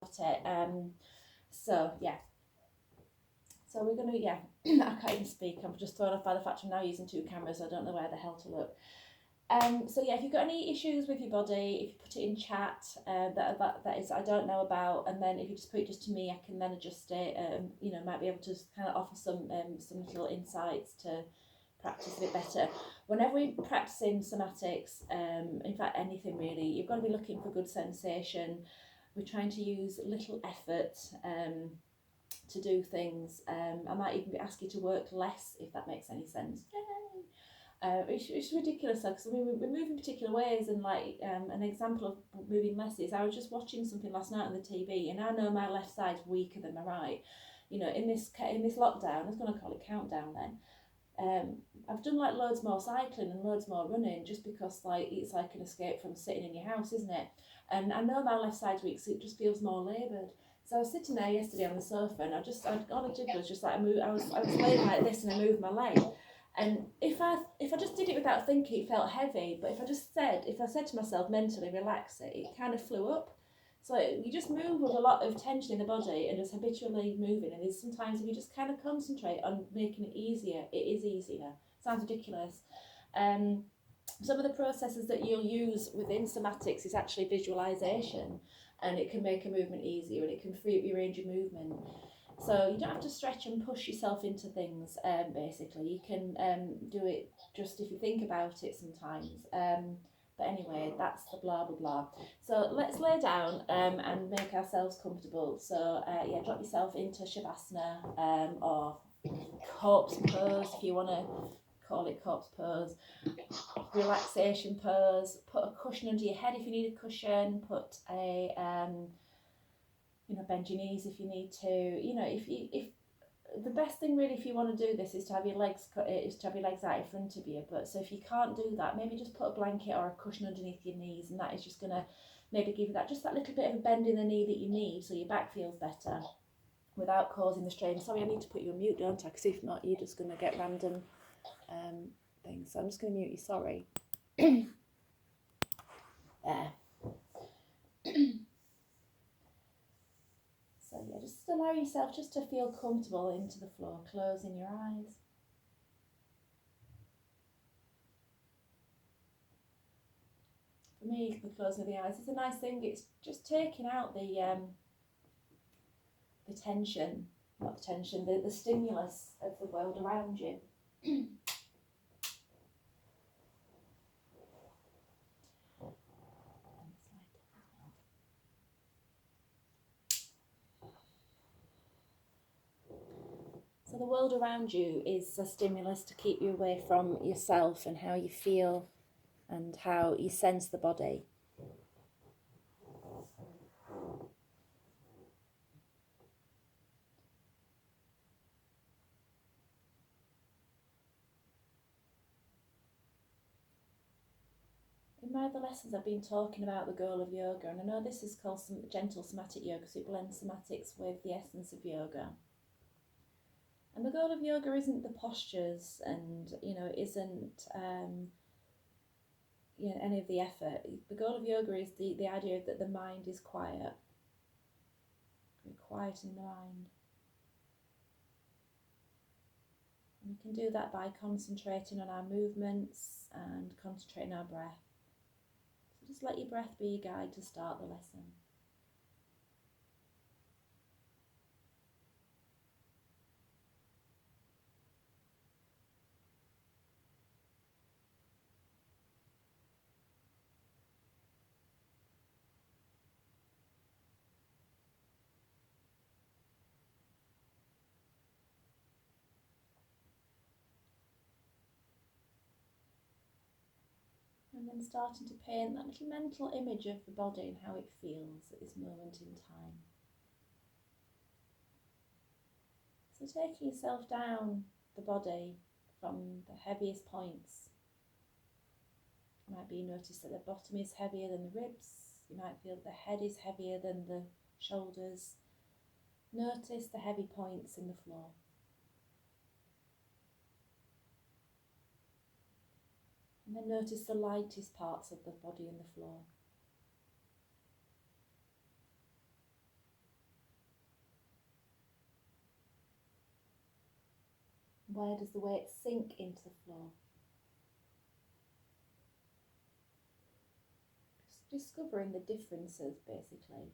it. So yeah. So we're going to, yeah, I can't even speak. I'm just thrown off by the fact I'm now using two cameras. So I don't know where the hell to look. So yeah, if you've got any issues with your body, if you put it in chat, that is I don't know about, and then if you just put it just to me, I can then adjust it. Might be able to kind of offer some little insights to practice a bit better. Whenever we're practicing somatics, in fact anything really, you've got to be looking for good sensation. We're trying to use little effort to do things. I might even ask you to work less, if that makes any sense. Yay! It's ridiculous because we move in particular ways, and like an example of moving less is I was just watching something last night on the TV, and I know my left side's weaker than my right. In this lockdown, I was going to call it countdown then. I've done like loads more cycling and loads more running just because like it's like an escape from sitting in your house, isn't it? And I know my left side's weak, so it just feels more laboured. So I was sitting there yesterday on the sofa, and all I did was just like I was laying like this, and I moved my leg. And if I just did it without thinking, it felt heavy. But if I said to myself mentally, relax it, it kind of flew up. So you just move with a lot of tension in the body and just habitually moving. And there's sometimes if you just kind of concentrate on making it easier, it is easier. Sounds ridiculous. Some of the processes that you'll use within somatics is actually visualization, and it can make a movement easier, and it can free up your range of movement. So you don't have to stretch and push yourself into things, basically. You can do it just if you think about it sometimes. But anyway, that's the blah, blah, blah. So let's lay down and make ourselves comfortable. So yeah, drop yourself into Shavasana or corpse pose if you want to call it corpse pose. Relaxation pose. Put a cushion under your head if you need a cushion. Put a bend your knees if you need to. If the best thing really if you want to do this is to have your legs out in front of you. But so if you can't do that, maybe just put a blanket or a cushion underneath your knees, and that is just gonna maybe give you that little bit of a bend in the knee that you need, so your back feels better without causing the strain. Sorry, I need to put you on mute, don't I? Because if not, you're just gonna get random things. So I'm just gonna mute you. Sorry. There. So yeah, just allow yourself just to feel comfortable into the floor, closing your eyes. For me, the closing of the eyes is a nice thing. It's just taking out the tension, not the tension, the stimulus of the world around you. So the world around you is a stimulus to keep you away from yourself and how you feel and how you sense the body. In my other lessons I've been talking about the goal of yoga, and I know this is called some gentle somatic yoga, so it blends somatics with the essence of yoga. And the goal of yoga isn't the postures, and it isn't any of the effort. The goal of yoga is the idea that the mind is quiet. We're quiet in the mind. And we can do that by concentrating on our movements and concentrating on our breath. So just let your breath be your guide to start the lesson. And then starting to paint that little mental image of the body and how it feels at this moment in time. So taking yourself down the body from the heaviest points. You might notice that the bottom is heavier than the ribs. You might feel that the head is heavier than the shoulders. Notice the heavy points in the floor. And then notice the lightest parts of the body in the floor. where does the weight sink into the floor? Just discovering the differences, basically.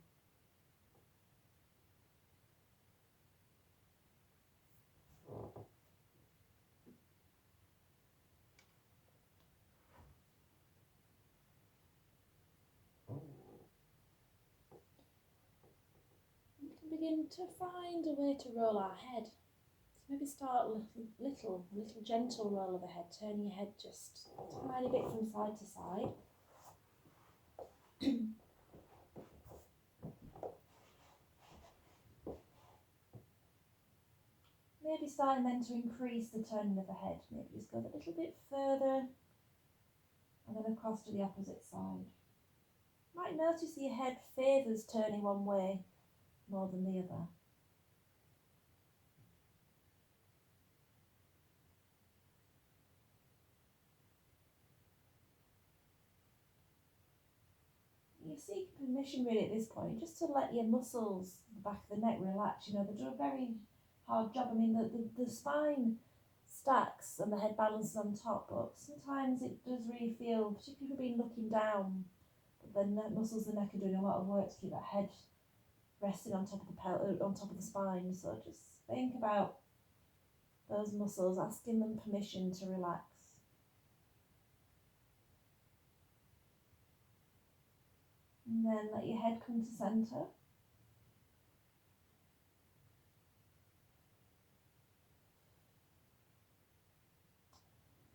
We can begin to find a way to roll our head. So maybe start a little gentle roll of the head. Turn your head just a tiny bit from side to side. Maybe starting then to increase the turning of the head. Maybe just go a little bit further and then across to the opposite side. You might notice your head favours turning one way more than the other. You seek permission really at this point just to let your muscles, the back of the neck relax. You know, they do a very hard job. I mean, the spine stacks and the head balances on top, but sometimes it does really feel, particularly if you've been looking down, that the muscles of the neck are doing a lot of work to keep that head resting on top of the spine. So just think about those muscles, asking them permission to relax. And then let your head come to centre.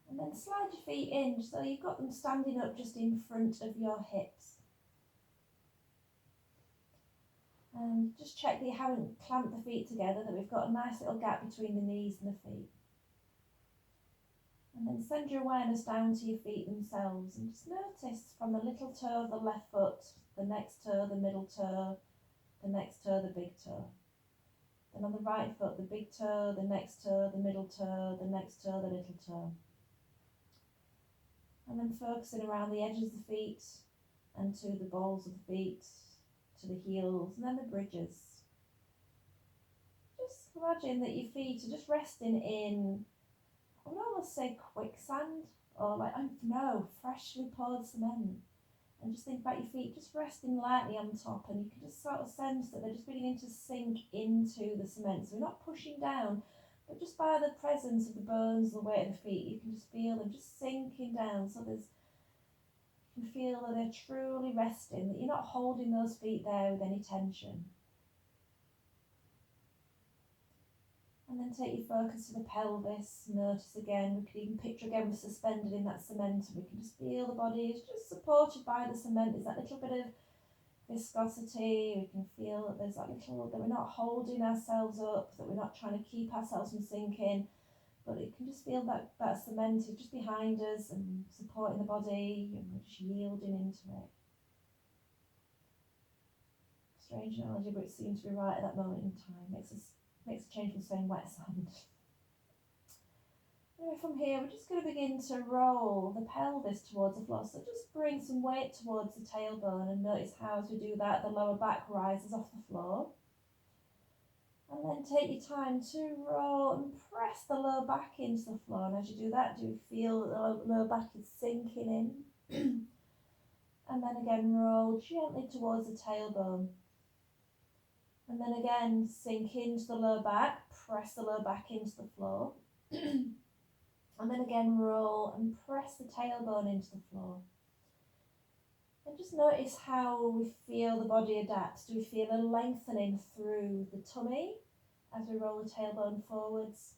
And then slide your feet in so you've got them standing up just in front of your hips. And just check that you haven't clamped the feet together, that we've got a nice little gap between the knees and the feet. And then send your awareness down to your feet themselves and just notice from the little toe of the left foot, the next toe, the middle toe, the next toe, the big toe. Then on the right foot, the big toe, the next toe, the middle toe, the next toe, the little toe. And then focusing around the edges of the feet and to the balls of the feet, to the heels, and then the bridges. Just imagine that your feet are just resting in, I would almost say quicksand, or like, I don't know, freshly poured cement. And just think about your feet just resting lightly on top, and you can just sort of sense that they're just beginning to sink into the cement. So we're not pushing down, but just by the presence of the bones, the weight of the feet, you can just feel them just sinking down. So you can feel that they're truly resting, that you're not holding those feet there with any tension. And then take your focus to the pelvis. Notice again, we can even picture again we're suspended in that cement, and we can just feel the body is just supported by the cement. There's that little bit of viscosity. We can feel that there's that little, that we're not holding ourselves up, that we're not trying to keep ourselves from sinking, but you can just feel that cement is just behind us and supporting the body, and we're just yielding into it. Strange analogy, but it seems to be right at that moment in time. Makes a change from saying wet sand. Anyway, from here, we're just going to begin to roll the pelvis towards the floor. So just bring some weight towards the tailbone, and notice how as we do that, the lower back rises off the floor. And then take your time to roll and press the lower back into the floor. And as you do that, do you feel that the lower back is sinking in? And then again, roll gently towards the tailbone. And then again, sink into the lower back, press the lower back into the floor. And then again, roll and press the tailbone into the floor. And just notice how we feel the body adapts. Do we feel a lengthening through the tummy as we roll the tailbone forwards?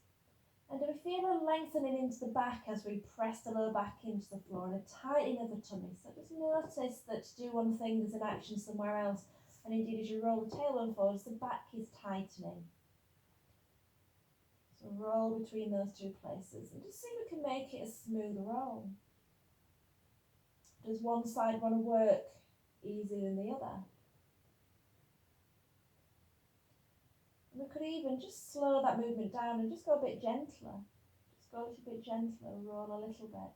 And do we feel a lengthening into the back as we press the lower back into the floor, and a tightening of the tummy? So just notice that to do one thing, there's an action somewhere else. And indeed, as you roll the tailbone forwards, the back is tightening. So roll between those two places and just see if we can make it a smooth roll. Does one side want to work easier than the other? And we could even just slow that movement down and just go a bit gentler. Just go a little bit gentler, roll a little bit.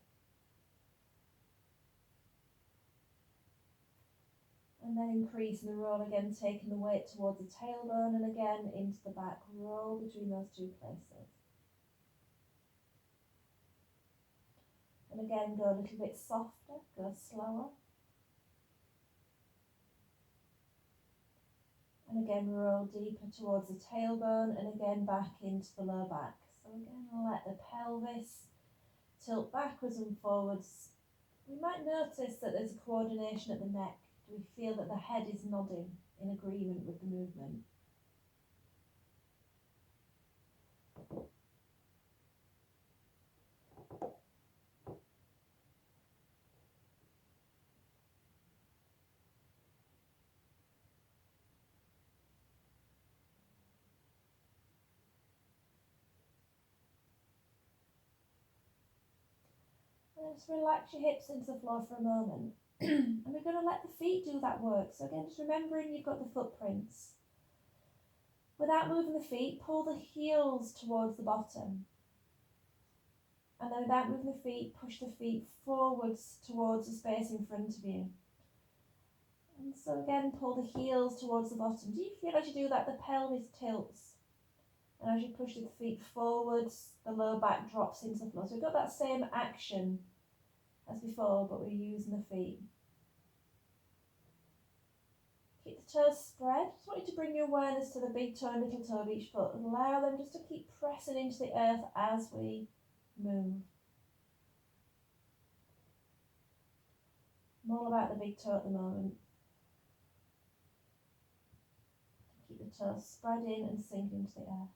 And then increasing the roll again, taking the weight towards the tailbone, and again into the back. Roll between those two places. And again, go a little bit softer, go slower. And again, roll deeper towards the tailbone and again back into the low back. So again, let the pelvis tilt backwards and forwards. We might notice that there's a coordination at the neck. Do we feel that the head is nodding in agreement with the movement? Just relax your hips into the floor for a moment. And we're going to let the feet do that work. So again, just remembering you've got the footprints. Without moving the feet, pull the heels towards the bottom. And then without moving the feet, push the feet forwards towards the space in front of you. And so again, pull the heels towards the bottom. Do you feel as you do that, the pelvis tilts? And as you push the feet forwards, the lower back drops into the floor. So we've got that same action as before, but we're using the feet. Keep the toes spread. Just want you to bring your awareness to the big toe and little toe of each foot. And allow them just to keep pressing into the earth as we move. I'm all about the big toe at the moment. Keep the toes spread in and sink into the earth.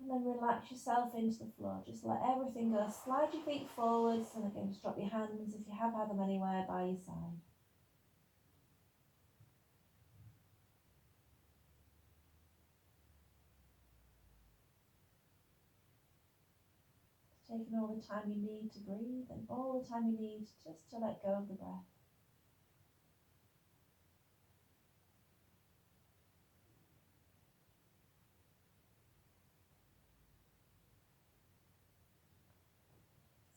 And then relax yourself into the floor. Just let everything go. Slide your feet forwards and again just drop your hands if you have had them anywhere by your side. Just taking all the time you need to breathe and all the time you need just to let go of the breath.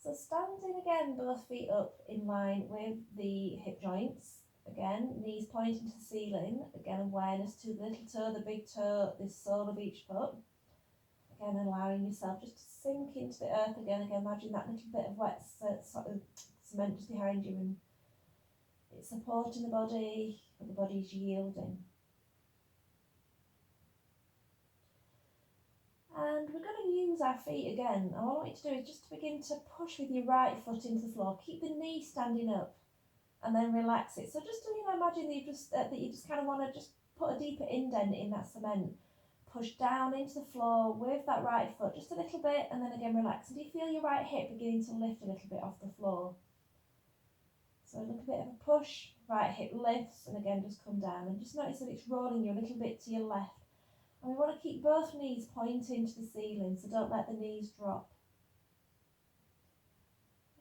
So standing again, both feet up in line with the hip joints. Again, knees pointing to the ceiling. Again, awareness to the little toe, the big toe, the sole of each foot. Again, allowing yourself just to sink into the earth again. Again, imagine that little bit of wet sort of cement just behind you and it's supporting the body, but the body's yielding. And we're going to use our feet again. And all I want you to do is just to begin to push with your right foot into the floor. Keep the knee standing up and then relax it. So just to imagine that you just kind of want to just put a deeper indent in that cement. Push down into the floor with that right foot just a little bit and then again relax. And do you feel your right hip beginning to lift a little bit off the floor? So a little bit of a push, right hip lifts and again just come down. And just notice that it's rolling you a little bit to your left. And we want to keep both knees pointing to the ceiling, so don't let the knees drop.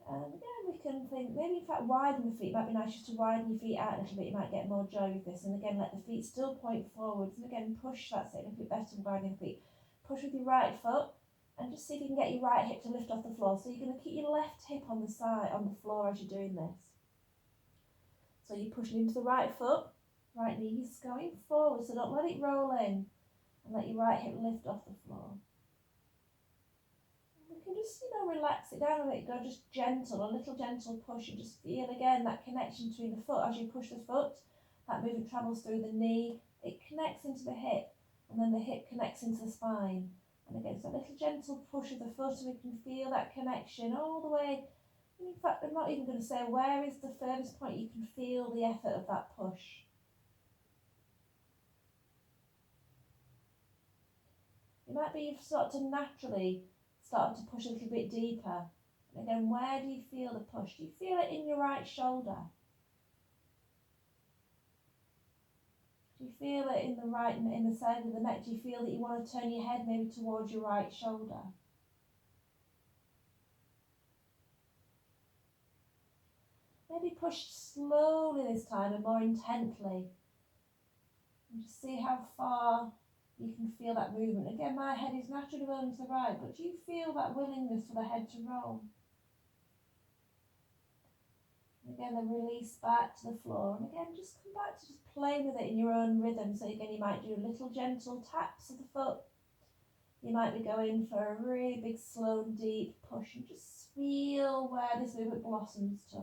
And again, we can think, maybe in fact widen the feet. It might be nice just to widen your feet out a little bit. You might get more joy with this. And again, let the feet still point forwards. And again, push, that's it, a little bit better than widening the feet. Push with your right foot and just see if you can get your right hip to lift off the floor. So you're going to keep your left hip on the side, on the floor as you're doing this. So you're pushing into the right foot, right knee's going forward, so don't let it roll in. And let your right hip lift off the floor. We can just, relax it down and let it go, just gentle, a little gentle push. And just feel again that connection between the foot. As you push the foot, that movement travels through the knee, it connects into the hip, and then the hip connects into the spine. And again, so a little gentle push of the foot, and we can feel that connection all the way. In fact, I'm not even going to say where is the furthest point you can feel the effort of that push. It might be you've started to naturally start to push a little bit deeper. And again, where do you feel the push? Do you feel it in your right shoulder? Do you feel it in the side of the neck? Do you feel that you want to turn your head maybe towards your right shoulder? Maybe push slowly this time and more intently. And just see how far you can feel that movement. Again, my head is naturally rolling to the right, but do you feel that willingness for the head to roll? And again, then release back to the floor. And again, just come back to just play with it in your own rhythm. So again, you might do little gentle taps of the foot. You might be going for a really big, slow, deep push and just feel where this movement blossoms to.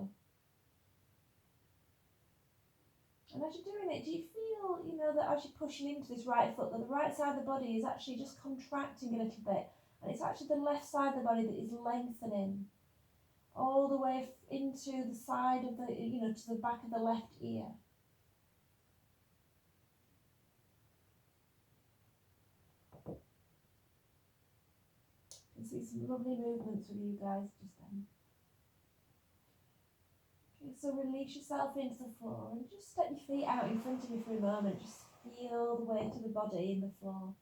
And as you're doing it, do you feel, that as you're pushing into this right foot, that the right side of the body is actually just contracting a little bit, and it's actually the left side of the body that is lengthening all the way into the side of the, to the back of the left ear. You can see some lovely movements with you guys just then. So release yourself into the floor and just step your feet out in front of you for a moment. Just feel the weight of the body in the floor.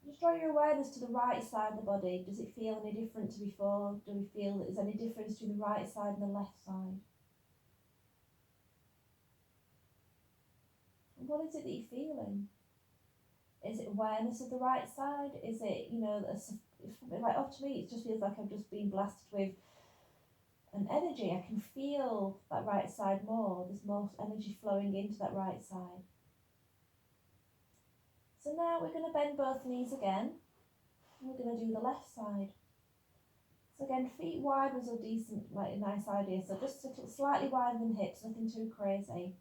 Just draw your awareness to the right side of the body. Does it feel any different to before? Do we feel that there's any difference between the right side and the left side? And what is it that you're feeling? Is it awareness of the right side? Is it, like, to me, it just feels like I've just been blasted with an energy. I can feel that right side more. There's more energy flowing into that right side. So now we're going to bend both knees again. We're going to do the left side. So again, feet wide was a decent, a nice idea. So just slightly wider than hips, nothing too crazy.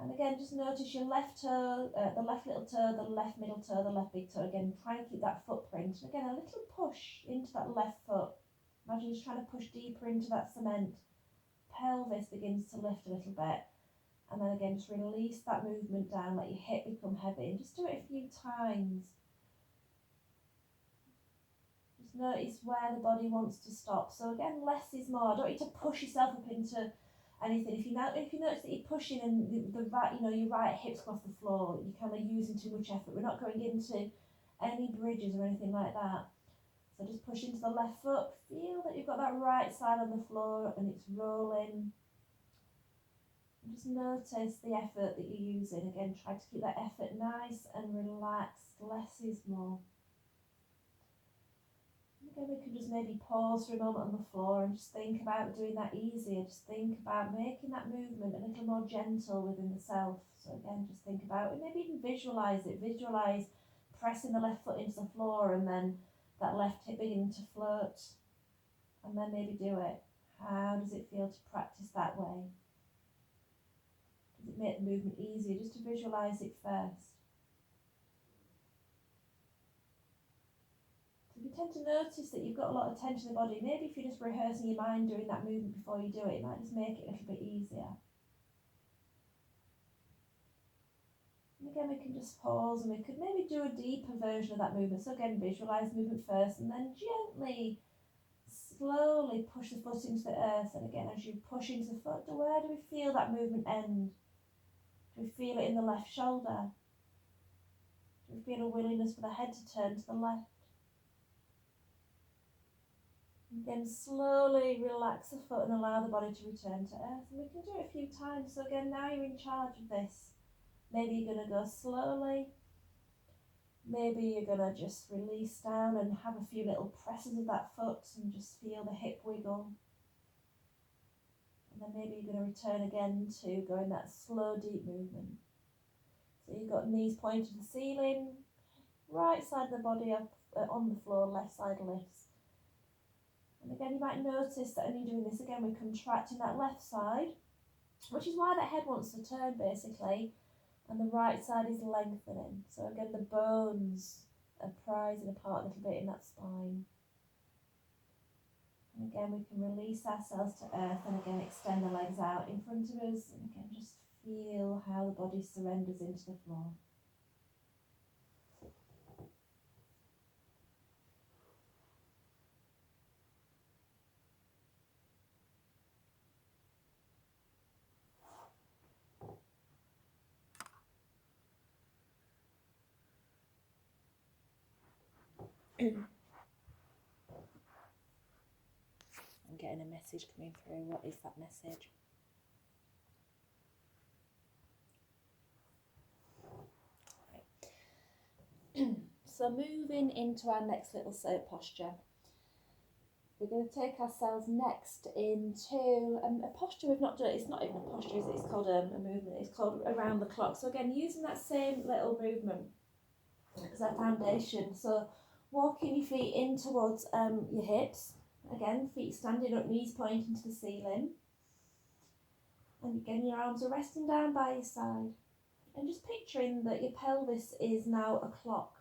And again, just notice your left toe, the left little toe, the left middle toe, the left big toe. Again, try and keep that footprint. And again, a little push into that left foot. Imagine just trying to push deeper into that cement. Pelvis begins to lift a little bit. And then again, just release that movement down, let your hip become heavy. And just do it a few times. Just notice where the body wants to stop. So again, less is more. I don't want you to push yourself up into anything. If you notice that you're pushing and the right, your right hip's off the floor, you're kind of using too much effort. We're not going into any bridges or anything like that. So just push into the left foot. Feel that you've got that right side on the floor and it's rolling. And just notice the effort that you're using. Again, try to keep that effort nice and relaxed. Less is more. Again, we can just maybe pause for a moment on the floor and just think about doing that easier. Just think about making that movement a little more gentle within the self. So again, just think about it. Maybe even visualize it. Visualize pressing the left foot into the floor and then that left hip beginning to float. And then maybe do it. How does it feel to practice that way? Does it make the movement easier? Just to visualize it first. You tend to notice that you've got a lot of tension in the body. Maybe if you're just rehearsing your mind doing that movement before you do it, it might just make it a little bit easier. And again, we can just pause and we could maybe do a deeper version of that movement. So again, visualise the movement first and then gently, slowly push the foot into the earth. And again, as you push into the foot, where do we feel that movement end? Do we feel it in the left shoulder? Do we feel a willingness for the head to turn to the left? Again, slowly relax the foot and allow the body to return to earth. And we can do it a few times. So again, now you're in charge of this. Maybe you're going to go slowly. Maybe you're going to just release down and have a few little presses of that foot and just feel the hip wiggle. And then maybe you're going to return again to going that slow, deep movement. So you've got knees pointing to the ceiling, right side of the body up on the floor, left side lifts. And again, you might notice that when you're doing this, again, we're contracting that left side, which is why that head wants to turn, basically, and the right side is lengthening. So again, the bones are prising apart a little bit in that spine. And again, we can release ourselves to earth and again, extend the legs out in front of us. And again, just feel how the body surrenders into the floor. I'm getting a message coming through. What is that message? Right. So moving into our next little posture, we're going to take ourselves next into a posture we've not done. It's not even a posture, is it? It's called a movement. It's called around the clock. So again, using that same little movement. because they're foundation. So walking your feet in towards your hips. Again, feet standing up, knees pointing to the ceiling. And again, your arms are resting down by your side. And just picturing that your pelvis is now a clock.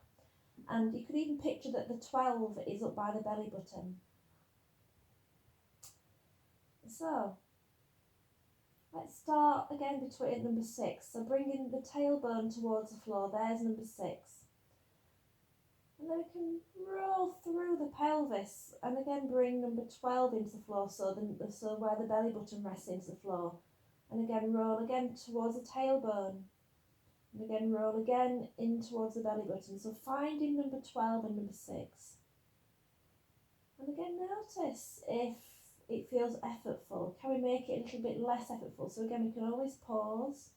And you could even picture that the 12 is up by the belly button. So, let's start again between number 6. So bringing the tailbone towards the floor, there's number 6. And then we can roll through the pelvis and again bring number 12 into the floor, so where the belly button rests into the floor. And again roll again towards the tailbone. And again roll again in towards the belly button. So finding number 12 and number 6. And again notice if it feels effortful. Can we make it a little bit less effortful? So again we can always pause,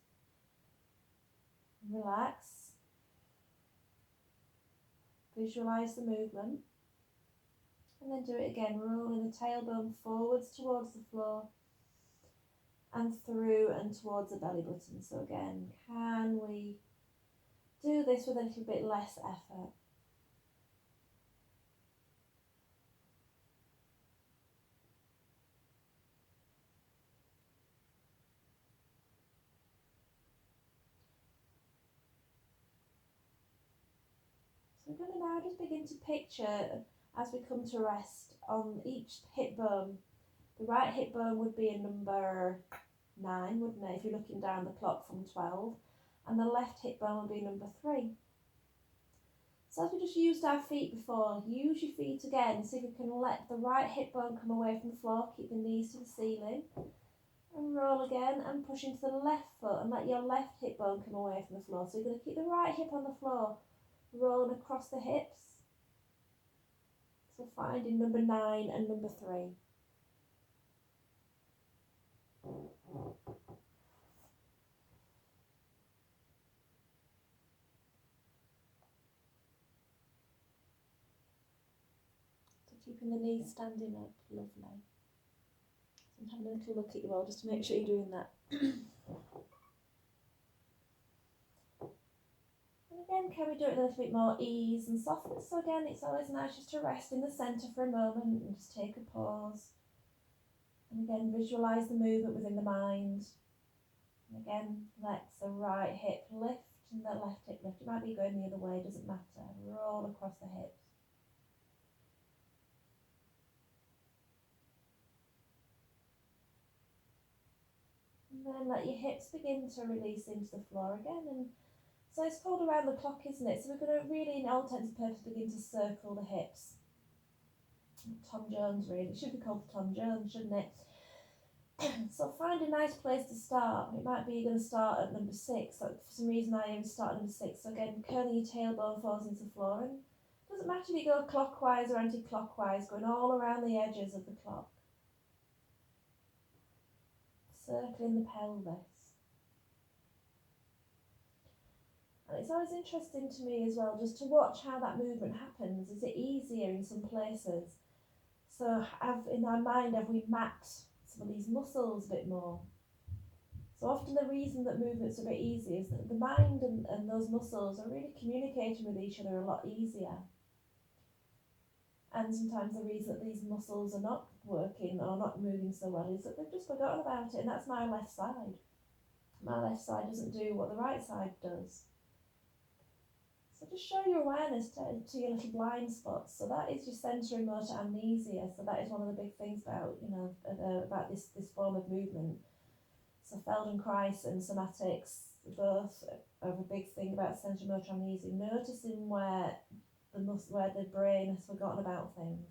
relax, visualise the movement, and then do it again, rolling the tailbone forwards towards the floor and through and towards the belly button. So again, can we do this with a little bit less effort? So we're going to now just begin to picture, as we come to rest, on each hip bone. The right hip bone would be a number 9, wouldn't it, if you're looking down the clock from 12, and the left hip bone would be number 3. So as we just used our feet before, use your feet again, see if you can let the right hip bone come away from the floor, keep the knees to the ceiling, and roll again and push into the left foot and let your left hip bone come away from the floor. So you're going to keep the right hip on the floor, rolling across the hips. So finding number 9 and number 3. So keeping the knees standing up, lovely. So I'm having a little look at you all just to make sure you're doing that. And again, can we do it with a little bit more ease and softness? So again, it's always nice just to rest in the centre for a moment and just take a pause. And again, visualise the movement within the mind. And again, let the right hip lift and the left hip lift. It might be going the other way, doesn't matter. Roll across the hips. And then let your hips begin to release into the floor again. And so it's called around the clock, isn't it? So we're going to really, in all intents and purposes, begin to circle the hips. Tom Jones, really. It should be called Tom Jones, shouldn't it? So find a nice place to start. It might be you're going to start at number 6. So for some reason I even start at number 6. So again, curling your tailbone falls into the floor. And it doesn't matter if you go clockwise or anti-clockwise, going all around the edges of the clock. Circling the pelvis. And it's always interesting to me as well just to watch how that movement happens. Is it easier in some places? So in our mind, have we mapped some of these muscles a bit more? So often the reason that movement's a bit easier is that the mind and those muscles are really communicating with each other a lot easier. And sometimes the reason that these muscles are not working or not moving so well is that they've just forgotten about it, and that's my left side. My left side doesn't do what the right side does. So just show your awareness to your little blind spots. So that is your sensory motor amnesia. So that is one of the big things about, about this form of movement. So Feldenkrais and Somatics both have a big thing about sensory motor amnesia, noticing where the brain has forgotten about things.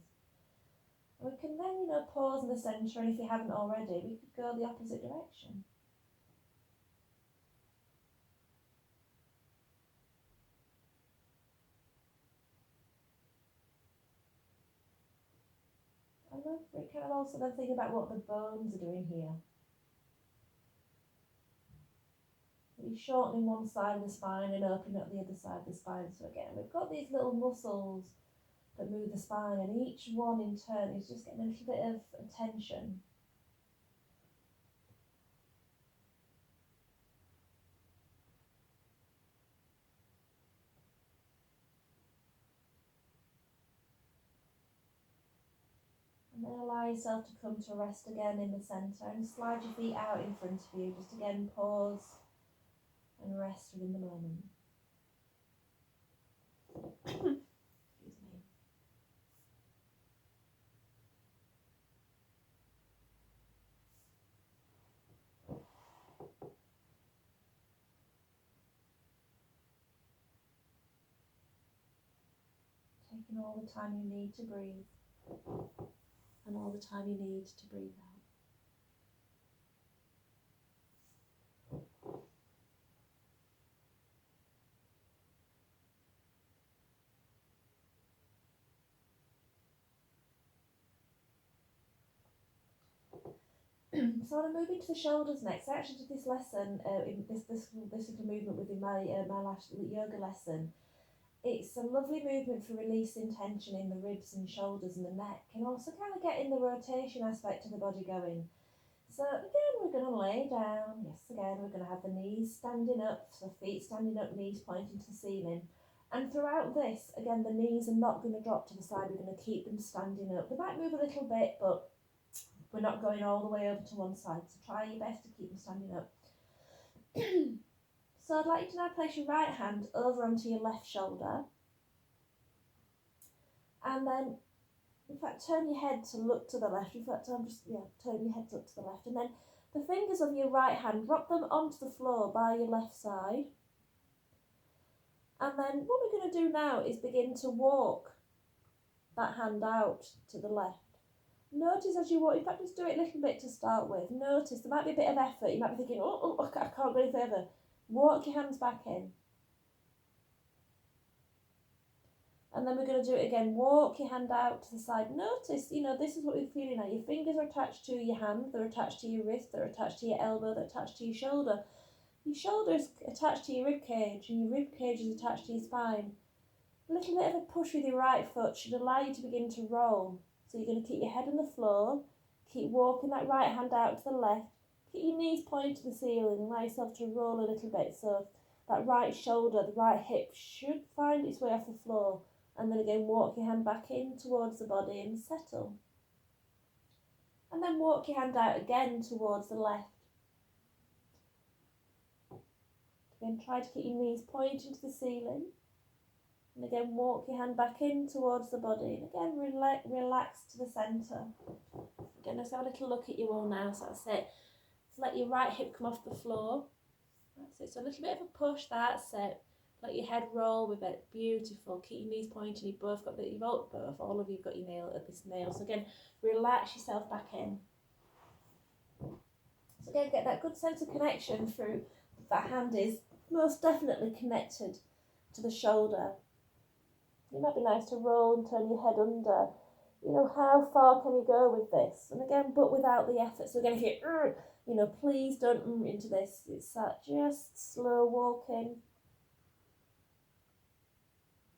And we can then, pause in the centre, and if you haven't already, we could go the opposite direction. And then we can also then think about what the bones are doing here. You're shortening one side of the spine and opening up the other side of the spine. So again, we've got these little muscles that move the spine, and each one in turn is just getting a little bit of attention. allow yourself to come to rest again in the centre and slide your feet out in front of you. Just again pause and rest within the moment. Excuse me. Taking all the time you need to breathe and all the time you need to breathe out. So I want to move into the shoulders next. I actually did this lesson, this little movement within my last yoga lesson. It's a lovely movement for releasing tension in the ribs and shoulders and the neck, and also kind of getting the rotation aspect of the body going. So again, we're going to lay down. Yes, again, we're going to have the knees standing up, so feet standing up, knees pointing to the ceiling. And throughout this, again, the knees are not going to drop to the side. We're going to keep them standing up. They might move a little bit, but we're not going all the way over to one side. So try your best to keep them standing up. So I'd like you to now place your right hand over onto your left shoulder. And then, in fact, turn your head to look to the left. In fact, turn your head to look to the left. And then the fingers of your right hand, drop them onto the floor by your left side. And then what we're going to do now is begin to walk that hand out to the left. Notice as you walk, in fact, just do it a little bit to start with. Notice there might be a bit of effort. You might be thinking, I can't go any further. Walk your hands back in. And then we're going to do it again. Walk your hand out to the side. Notice, this is what we're feeling now. Your fingers are attached to your hand. They're attached to your wrist. They're attached to your elbow. They're attached to your shoulder. Your shoulder is attached to your rib cage, and your rib cage is attached to your spine. A little bit of a push with your right foot should allow you to begin to roll. So you're going to keep your head on the floor, keep walking that right hand out to the left, keep your knees pointed to the ceiling, and allow yourself to roll a little bit. So that right shoulder, the right hip should find its way off the floor. And then again, walk your hand back in towards the body and settle. And then walk your hand out again towards the left. Again, try to keep your knees pointing to the ceiling. And again, walk your hand back in towards the body. And again, relax to the centre. Again, let's have a little look at you all now. So that's it. So let your right hip come off the floor. That's it. So a little bit of a push. That's it. Let your head roll with it. Beautiful. Keep your knees pointing. You've both got all of you've got your nail at this nail. So again, relax yourself back in. So again, get that good sense of connection through. That hand is most definitely connected to the shoulder. It might be nice to roll and turn your head under. How far can you go with this? And again, but without the effort. So again, if you, please don't into this. It's that just slow walking.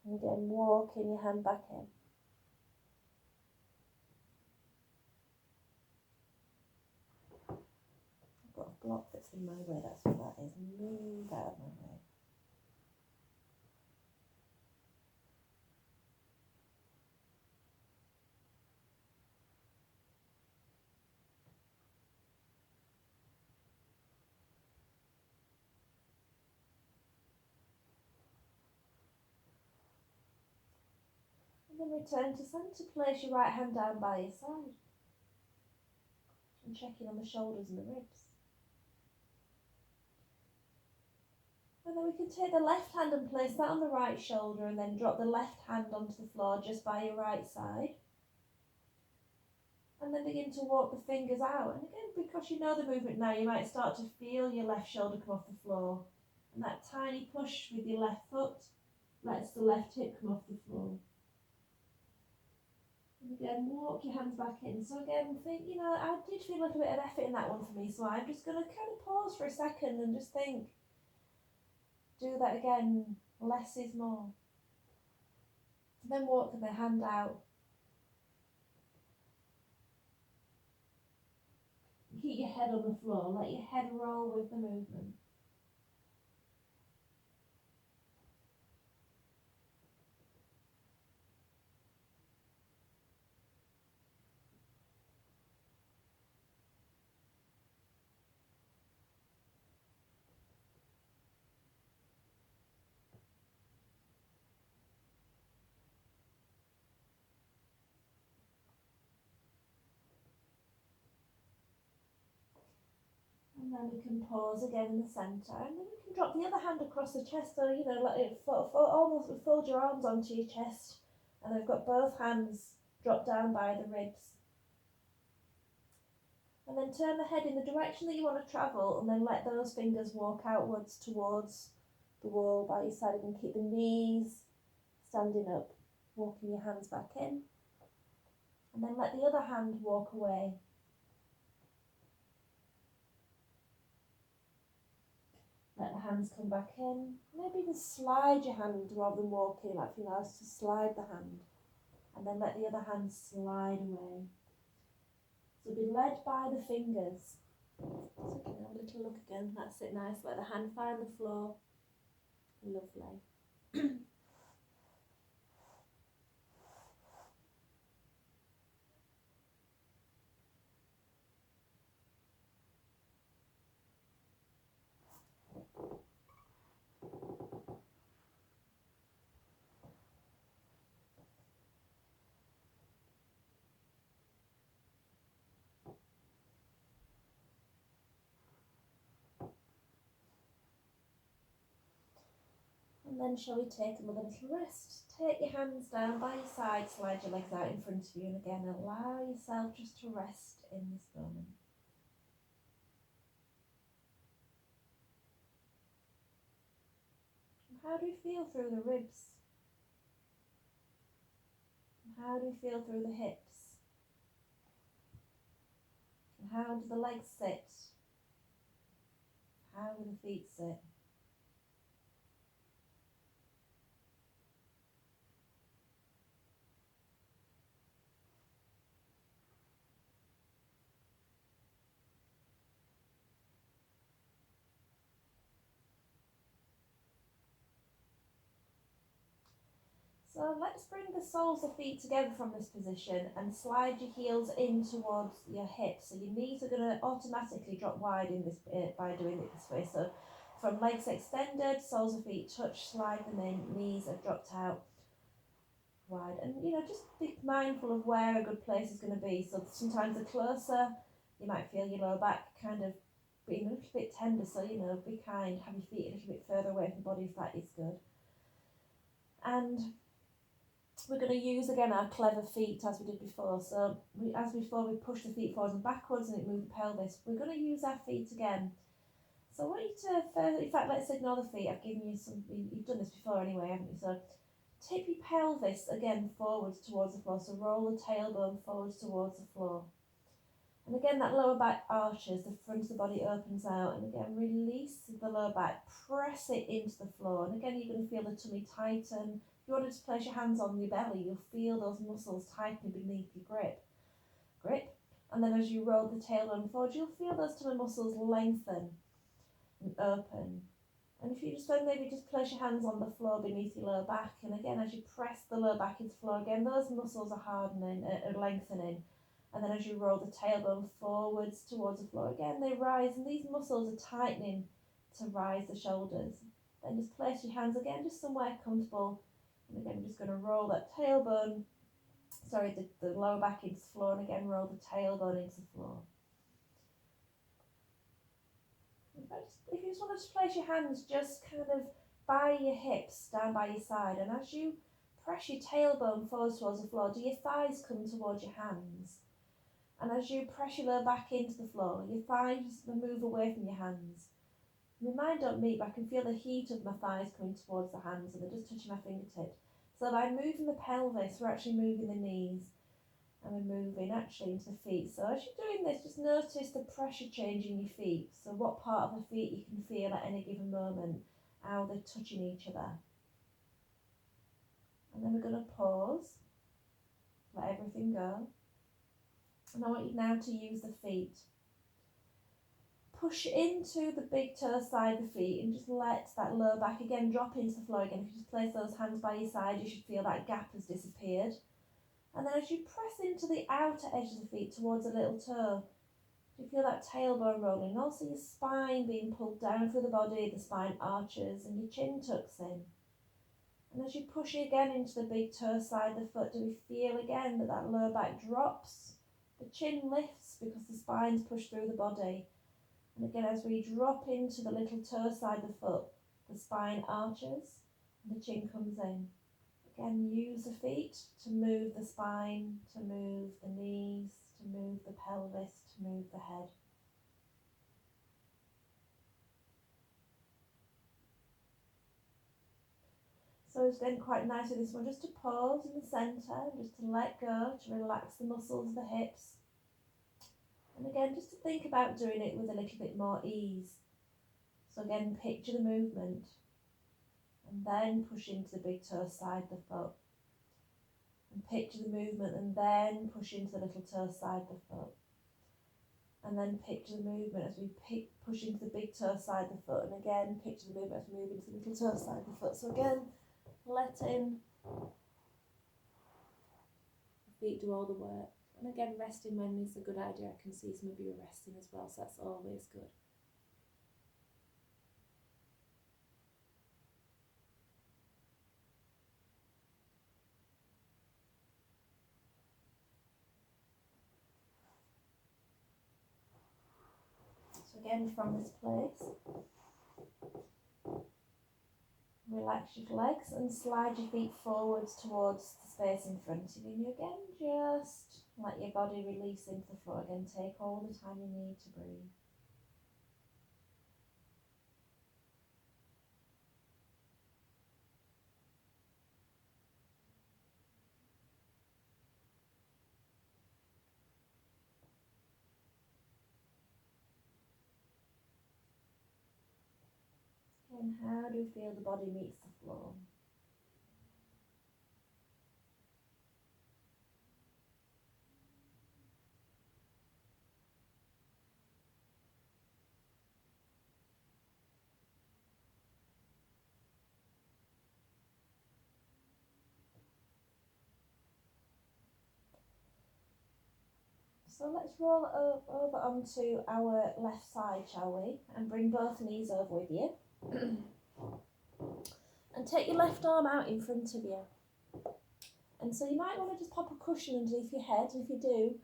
And again, walking your hand back in. I've got a block that's in my way. That's what that is. Move out of my way. And then return to centre. Place your right hand down by your side. And checking on the shoulders and the ribs. And then we can take the left hand and place that on the right shoulder and then drop the left hand onto the floor just by your right side. And then begin to walk the fingers out. And again, because you know the movement now, you might start to feel your left shoulder come off the floor. And that tiny push with your left foot lets the left hip come off the floor. And again, walk your hands back in. So again, think, I did feel like a bit of effort in that one for me. So I'm just going to kind of pause for a second and just think. Do that again. Less is more. And then walk the hand out. Keep your head on the floor. Let your head roll with the movement. And then we can pause again in the centre, and then we can drop the other hand across the chest, so you know, like it almost fold your arms onto your chest, and I've got both hands drop down by the ribs. And then turn the head in the direction that you want to travel, and then let those fingers walk outwards towards the wall by your side. And keep the knees standing up, walking your hands back in, and then let the other hand walk away. Let the hands come back in. Maybe just slide your hand rather than walking. It might feel nice to slide the hand. And then let the other hand slide away. So be led by the fingers. So we can have a little look again. That's it, nice. Let the hand find the floor. Lovely. And then shall we take another little rest? Take your hands down by your side, slide your legs out in front of you, and again allow yourself just to rest in this moment. And how do you feel through the ribs? And how do you feel through the hips? And how do the legs sit? How do the feet sit? So let's bring the soles of feet together from this position and slide your heels in towards your hips. So your knees are going to automatically drop wide in this by doing it this way. So from legs extended, soles of feet touch, slide them in, knees are dropped out wide. And you know, just be mindful of where a good place is going to be. So sometimes the closer, you might feel your lower back kind of being a little bit tender. So you know, be kind, have your feet a little bit further away from the body if that is good. And we're going to use again our clever feet as we did before. So as before, we push the feet forwards and backwards and it moves the pelvis. We're going to use our feet again. So I want you to first, in fact, let's ignore the feet. I've given you some, you've done this before anyway, haven't you? So tip your pelvis again forwards towards the floor. So roll the tailbone forwards towards the floor. And again, that lower back arches, the front of the body opens out. And again, release the lower back, press it into the floor. And again, you're going to feel the tummy tighten. If you wanted to place your hands on your belly, you'll feel those muscles tightening beneath your grip. And then as you roll the tailbone forward, you'll feel those tummy muscles lengthen and open. And if you just maybe just place your hands on the floor beneath your lower back, and again, as you press the lower back into the floor, again, those muscles are hardening, lengthening. And then as you roll the tailbone forwards towards the floor, again, they rise, and these muscles are tightening to rise the shoulders. Then just place your hands again, just somewhere comfortable. And again, we're just going to roll that tailbone, the lower back into the floor, and again, roll the tailbone into the floor. If you just want to place your hands just kind of by your hips, down by your side, and as you press your tailbone forwards towards the floor, do your thighs come towards your hands? And as you press your lower back into the floor, your thighs move away from your hands. My mind don't meet, but I can feel the heat of my thighs coming towards the hands, and they're just touching my fingertips. So by moving the pelvis, we're actually moving the knees, and we're moving actually into the feet. So as you're doing this, just notice the pressure change in your feet. So what part of the feet you can feel at any given moment, how they're touching each other. And then we're going to pause, let everything go. And I want you now to use the feet. Push into the big toe side of the feet and just let that lower back again drop into the floor again. If you just place those hands by your side, you should feel that gap has disappeared. And then as you press into the outer edge of the feet towards a little toe, you feel that tailbone rolling, and also your spine being pulled down through the body, the spine arches and your chin tucks in. And as you push again into the big toe side of the foot, do we feel again that lower back drops? The chin lifts because the spine's pushed through the body. And again, as we drop into the little toe side of the foot, the spine arches and the chin comes in. Again, use the feet to move the spine, to move the knees, to move the pelvis, to move the head. So it's then quite nice with this one, just to pause in the centre, just to let go, to relax the muscles of the hips. And again, just to think about doing it with a little bit more ease. So again, picture the movement. And then push into the big toe side of the foot. And picture the movement, and then push into the little toe side of the foot. And then picture the movement as we push into the big toe side of the foot. And again, picture the movement as we move into the little toe side of the foot. So again, letting the feet do all the work. And again, resting when is a good idea. I can see some of you are resting as well, so that's always good. So again, from this place, relax your legs and slide your feet forwards towards the space in front of you. And again, just let your body release into the floor. Again, take all the time you need to breathe. And how do you feel the body meets the floor? So let's roll over onto our left side, shall we? And bring both knees over with you. And take your left arm out in front of you. And so you might want to just pop a cushion underneath your head. And if you do,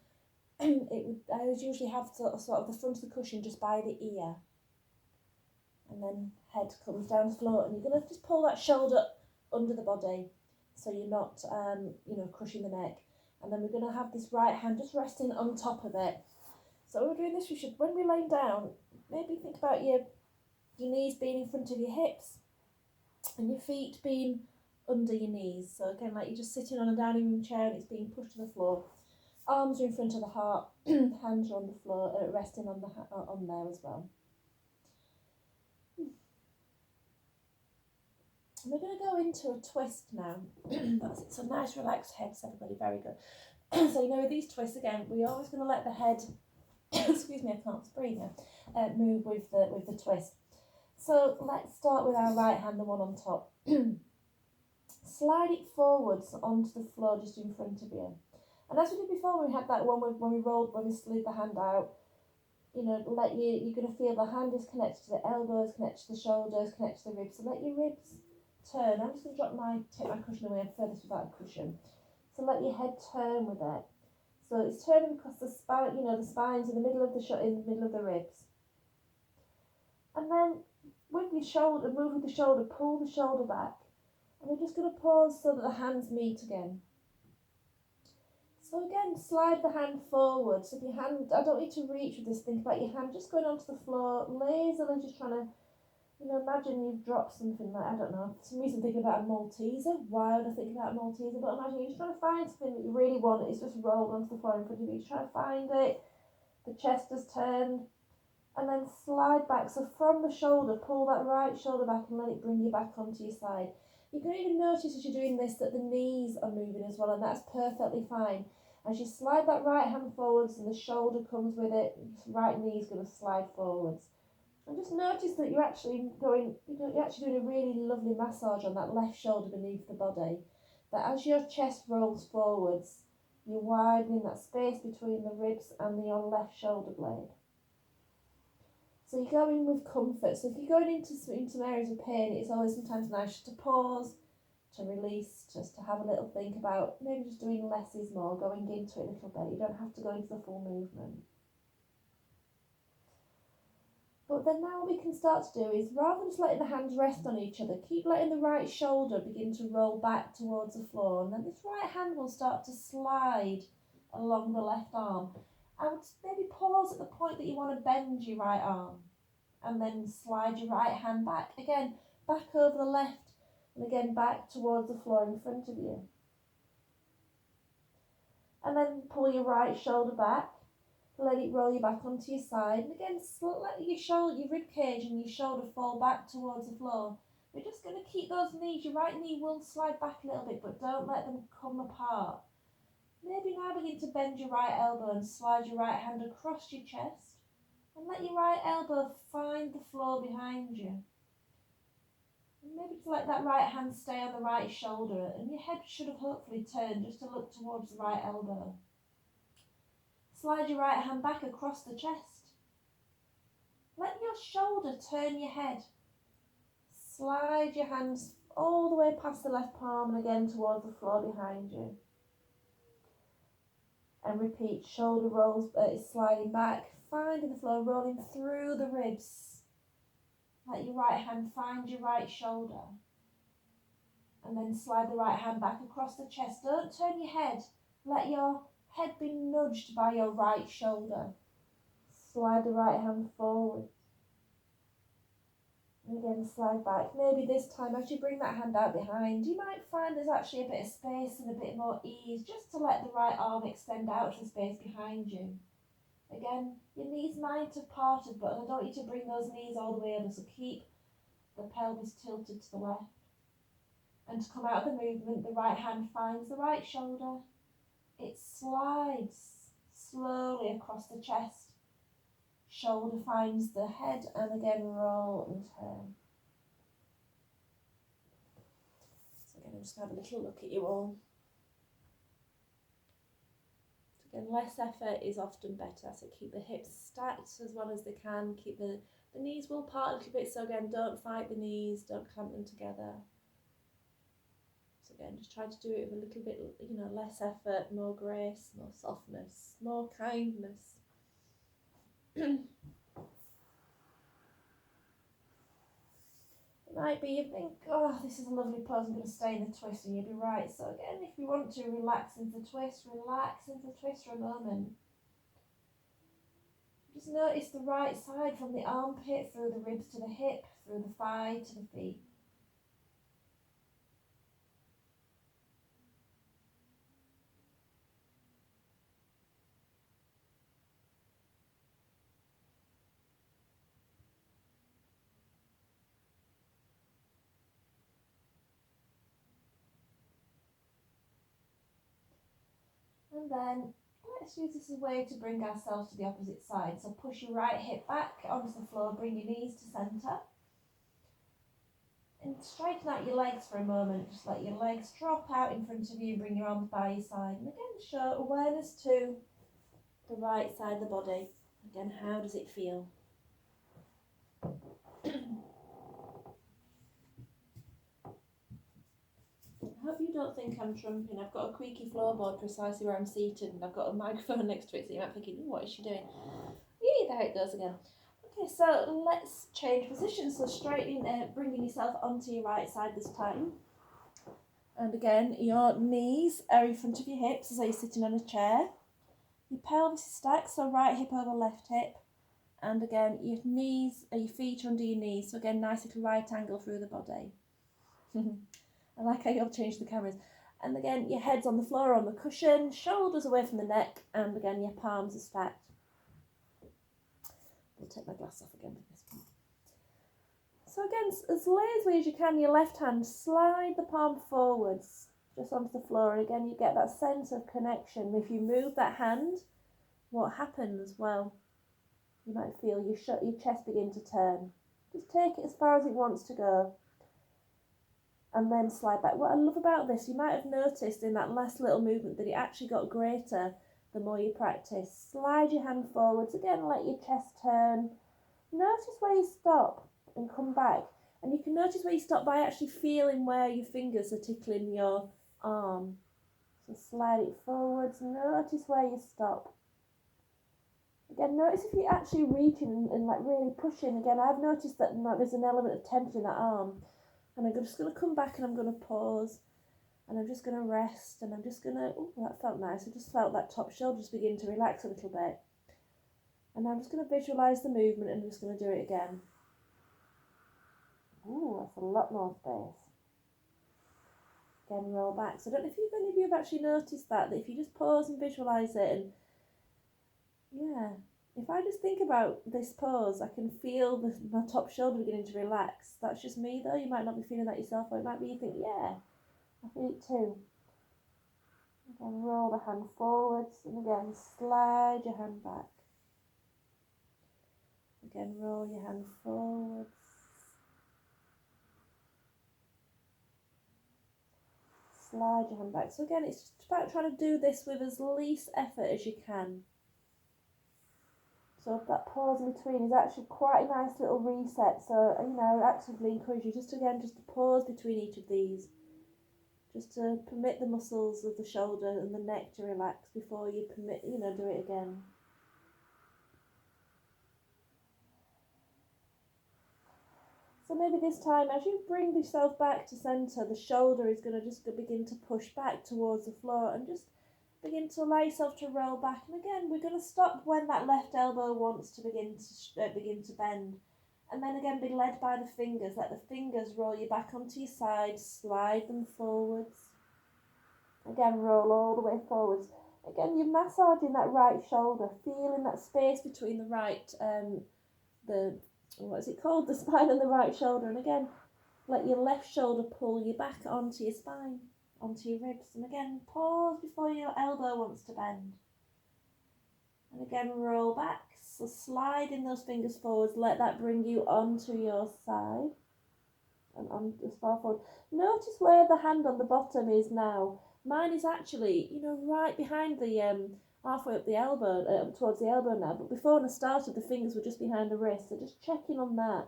I would usually have sort of the front of the cushion just by the ear. And then head comes down the floor. And you're going to just pull that shoulder under the body so you're not, crushing the neck. And then we're going to have this right hand just resting on top of it. So when we're doing this, when we're laying down, maybe think about your knees being in front of your hips and your feet being under your knees. So again, like you're just sitting on a dining room chair and it's being pushed to the floor. Arms are in front of the heart, hands are on the floor, resting on there as well. And we're going to go into a twist now. That's it. So nice relaxed heads, everybody, very good. So with these twists again, we're always going to let the head, excuse me, I can't breathe now, move with the twist. So let's start with our right hand, the one on top. Slide it forwards onto the floor just in front of you. And as we did before, when we had that one when we slid the hand out, you're going to feel the hand is connected to the elbows, connected to the shoulders, connected to the ribs. So let your ribs turn. I'm just going to take my cushion away and further without a cushion. So let your head turn with it. So it's turning across the spine, the spine's in the middle of the ribs. And then with your shoulder, move with the shoulder, pull the shoulder back. And we're just going to pause so that the hands meet again. So again, slide the hand forward. So if your hand, I don't need to reach with this, think about your hand just going onto the floor, lazily just trying to, imagine you've dropped something like, I don't know, for some reason I'm thinking about a Malteser. Why would I think about a Malteser? But imagine you're just trying to find something that you really want, it's just rolled onto the floor in front of you, you're trying to find it, the chest has turned, and then slide back. So from the shoulder, pull that right shoulder back and let it bring you back onto your side. You can even notice as you're doing this that the knees are moving as well, and that's perfectly fine. As you slide that right hand forwards and the shoulder comes with it, right knee is going to slide forwards. And just notice that you're actually doing a really lovely massage on that left shoulder beneath the body. That as your chest rolls forwards, you're widening that space between the ribs and your left shoulder blade. So you're going with comfort. So if you're going into some areas of pain, it's always sometimes nice to pause, to release, just to have a little think about maybe just doing less is more, going into it a little bit. You don't have to go into the full movement. But then now what we can start to do is, rather than just letting the hands rest on each other, keep letting the right shoulder begin to roll back towards the floor, and then this right hand will start to slide along the left arm. I would maybe pause at the point that you want to bend your right arm, and then slide your right hand back. Again, back over the left, and again back towards the floor in front of you. And then pull your right shoulder back. Let it roll you back onto your side. And again, let your shoulder, your rib cage and your shoulder fall back towards the floor. We're just going to keep those knees. Your right knee will slide back a little bit, but don't let them come apart. Maybe now begin to bend your right elbow and slide your right hand across your chest. And let your right elbow find the floor behind you. And maybe just let that right hand stay on the right shoulder. And your head should have hopefully turned just to look towards the right elbow. Slide your right hand back across the chest. Let your shoulder turn your head. Slide your hands all the way past the left palm and again towards the floor behind you. And repeat, shoulder rolls, sliding back, finding the floor, rolling through the ribs. Let your right hand find your right shoulder. And then slide the right hand back across the chest. Don't turn your head. Let your head be nudged by your right shoulder. Slide the right hand forward. And again, slide back. Maybe this time, as you bring that hand out behind, you might find there's actually a bit of space and a bit more ease, just to let the right arm extend out to the space behind you. Again, your knees might have parted, but I don't want you to bring those knees all the way over, so keep the pelvis tilted to the left. And to come out of the movement, the right hand finds the right shoulder. It slides slowly across the chest. Shoulder finds the head, and again roll and turn. So again, I'm just going to have a little look at you all. So again, less effort is often better. So keep the hips stacked as well as they can. Keep the knees will part a little bit. So again, don't fight the knees. Don't clamp them together. So again, just try to do it with a little bit, less effort, more grace, more softness, more kindness. It might be you think, oh, this is a lovely pose, I'm going to stay in the twist, and you'll be right. So again, if you want to relax into the twist for a moment. Just notice the right side from the armpit, through the ribs to the hip, through the thigh to the feet. And then let's use this as a way to bring ourselves to the opposite side. So push your right hip back onto the floor, bring your knees to centre. And straighten out your legs for a moment. Just let your legs drop out in front of you, bring your arms by your side. And again, show awareness to the right side of the body. Again, how does it feel? I hope you don't think I'm trumping. I've got a creaky floorboard precisely where I'm seated, and I've got a microphone next to it, so you might be thinking, what is she doing? Yeah, there it goes again. Okay, so let's change position. So straightening, bringing yourself onto your right side this time. And again, your knees are in front of your hips as though you're sitting on a chair. Your pelvis is stacked, so right hip over left hip. And again, your feet are under your knees. So again, nice little right angle through the body. I like how you'll change the cameras. And again, your head's on the floor, on the cushion, shoulders away from the neck, and again, your palms are stacked. I'll take my glass off again for this one. So again, as lazily as you can, your left hand, slide the palm forwards, just onto the floor. And again, you get that sense of connection. If you move that hand, what happens? Well, you might feel your chest begin to turn. Just take it as far as it wants to go. And then slide back. What I love about this, you might have noticed in that last little movement that it actually got greater the more you practice. Slide your hand forwards. Again, let your chest turn. Notice where you stop and come back. And you can notice where you stop by actually feeling where your fingers are tickling your arm. So slide it forwards. Notice where you stop. Again, notice if you're actually reaching and like really pushing. Again, I've noticed that there's an element of tension in that arm. And I'm just going to come back and I'm going to pause. And I'm just going to rest. And I'm just going to, oh, that felt nice. I just felt that top shoulder just begin to relax a little bit. And I'm just going to visualise the movement and I'm just going to do it again. Ooh, that's a lot more space. Again, roll back. So I don't know if any of you have actually noticed that if you just pause and visualise it, and yeah, if I just think about this pose, I can feel my top shoulder beginning to relax. That's just me though. You might not be feeling that yourself, or it might be you think, yeah, I feel it too. Again, roll the hand forwards, and again, slide your hand back. Again, roll your hand forwards. Slide your hand back. So again, it's just about trying to do this with as least effort as you can. So that pause in between is actually quite a nice little reset. So, I actively encourage you just to pause between each of these. Just to permit the muscles of the shoulder and the neck to relax before you do it again. So maybe this time, as you bring yourself back to centre, the shoulder is going to just begin to push back towards the floor and just begin to allow yourself to roll back. And again, we're going to stop when that left elbow wants to begin to bend. And then again, be led by the fingers. Let the fingers roll you back onto your side, slide them forwards. Again, roll all the way forwards. Again, you're massaging that right shoulder, feeling that space between the right, the spine and the right shoulder. And again, let your left shoulder pull you back onto your spine, onto your ribs. And again, pause before your elbow wants to bend. And again, roll back. So sliding those fingers forwards, let that bring you onto your side and on as far forward. Notice where the hand on the bottom is now. Mine is actually, right behind the halfway up the elbow, towards the elbow now. But before when I started, the fingers were just behind the wrist. So just checking on that.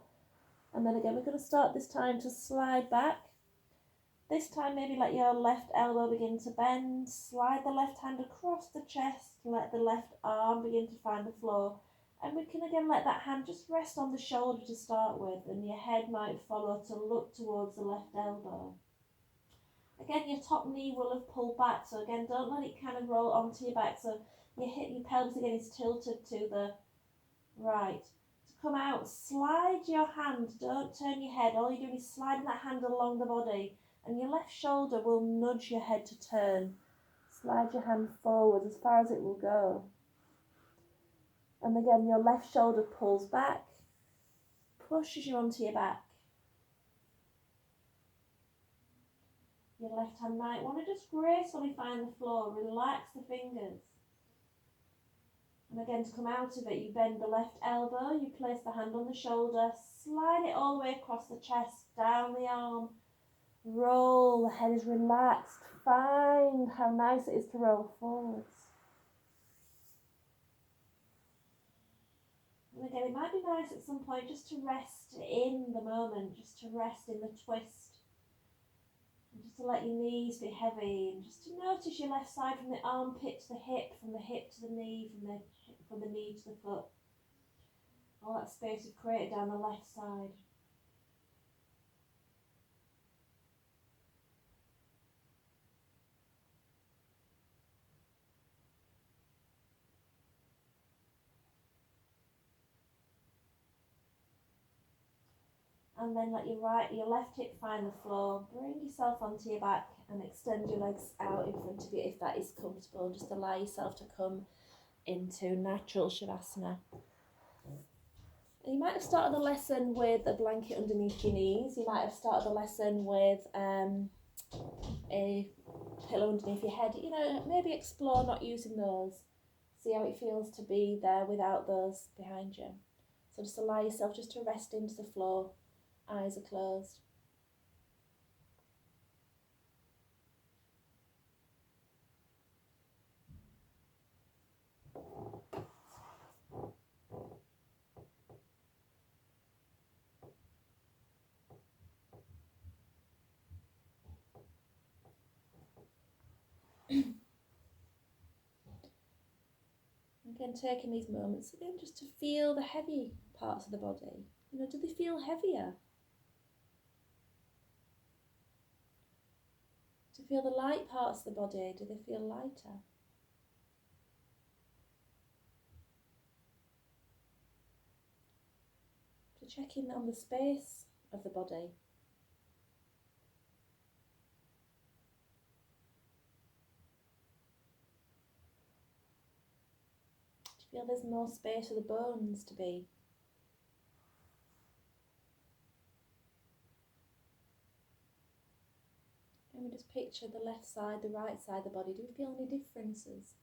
And then again, we're going to start this time to slide back. This time, maybe let your left elbow begin to bend. Slide the left hand across the chest. Let the left arm begin to find the floor. And we can again let that hand just rest on the shoulder to start with. And your head might follow to look towards the left elbow. Again, your top knee will have pulled back. So again, don't let it kind of roll onto your back. So your pelvis again is tilted to the right. To come out, slide your hand. Don't turn your head. All you're doing is sliding that hand along the body. And your left shoulder will nudge your head to turn. Slide your hand forward as far as it will go. And again, your left shoulder pulls back, pushes you onto your back. Your left hand might want to just gracefully find the floor. Relax the fingers. And again, to come out of it, you bend the left elbow, you place the hand on the shoulder, slide it all the way across the chest, down the arm. Roll, the head is relaxed. Find how nice it is to roll forwards. And again, it might be nice at some point just to rest in the moment, just to rest in the twist. And just to let your knees be heavy, and just to notice your left side from the armpit to the hip, from the hip to the knee, from the knee to the foot. All that space you've created down the left side. And then let your left hip find the floor. Bring yourself onto your back and extend your legs out in front of you if that is comfortable. Just allow yourself to come into natural Shavasana. You might have started the lesson with a blanket underneath your knees. You might have started the lesson with a pillow underneath your head. Maybe explore not using those. See how it feels to be there without those behind you. So just allow yourself just to rest into the floor. Eyes are closed. again, taking these moments again just to feel the heavy parts of the body. You know, do they feel heavier? To feel the light parts of the body, do they feel lighter? To check in on the space of the body. Do you feel there's more space for the bones to be? And we just picture the left side, the right side of the body. Do we feel any differences?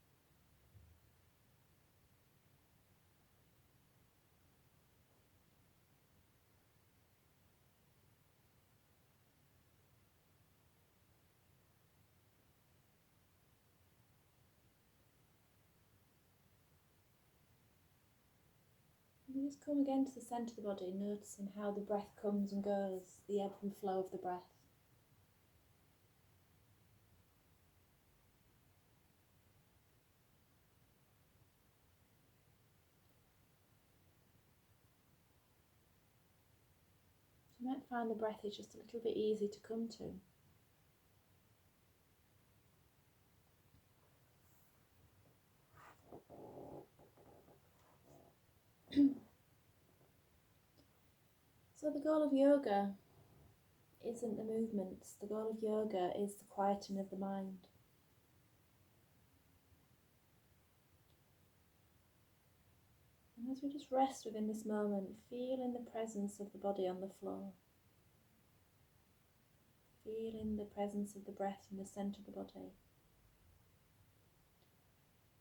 And we just come again to the centre of the body, noticing how the breath comes and goes, the ebb and flow of the breath. You might find the breath is just a little bit easy to come to. So the goal of yoga isn't the movements. The goal of yoga is the quieting of the mind. And as we just rest within this moment, feeling the presence of the body on the floor. Feeling the presence of the breath in the centre of the body.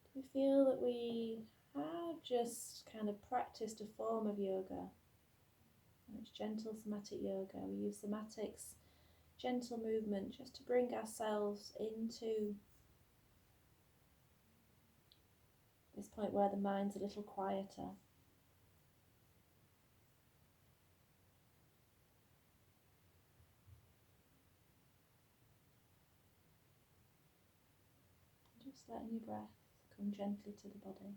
Do we feel that we have just kind of practiced a form of yoga? And it's gentle somatic yoga. We use somatics, gentle movement, just to bring ourselves into this point where the mind's a little quieter. Just letting your breath come gently to the body.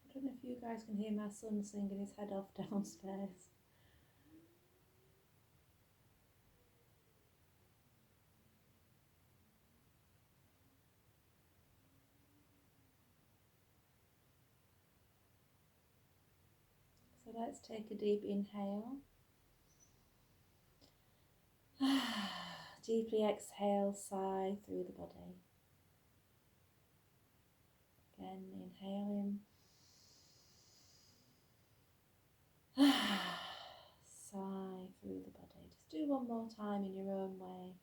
I don't know if you guys can hear my son singing his head off downstairs. So let's take a deep inhale. Deeply exhale, sigh through the body. Again, inhaling. Sigh through the body. Just do one more time in your own way.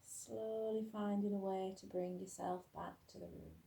Slowly finding a way to bring yourself back to the room.